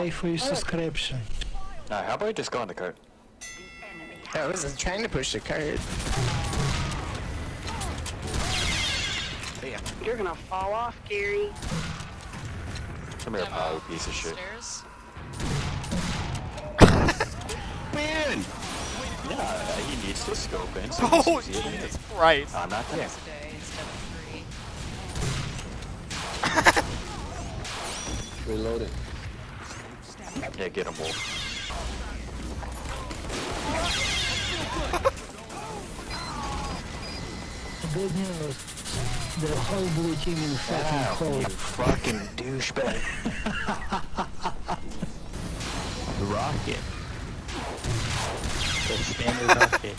Pay for your subscription. Nah, how about you just go on the cart? I wasn't trying to push the cart. Damn. You're gonna fall off, Gary. Come here, pal, you piece of shit. Stairs. Man! Yeah, he needs to scope in. So Oh, he sees it. Jesus Christ. I'm not there. Once a day instead of 3. Reloading. Yeah, get him, Wolf. Good news. The whole blue team in fucking Ow, cold. you fucking douchebag. Rocket. The standard rocket.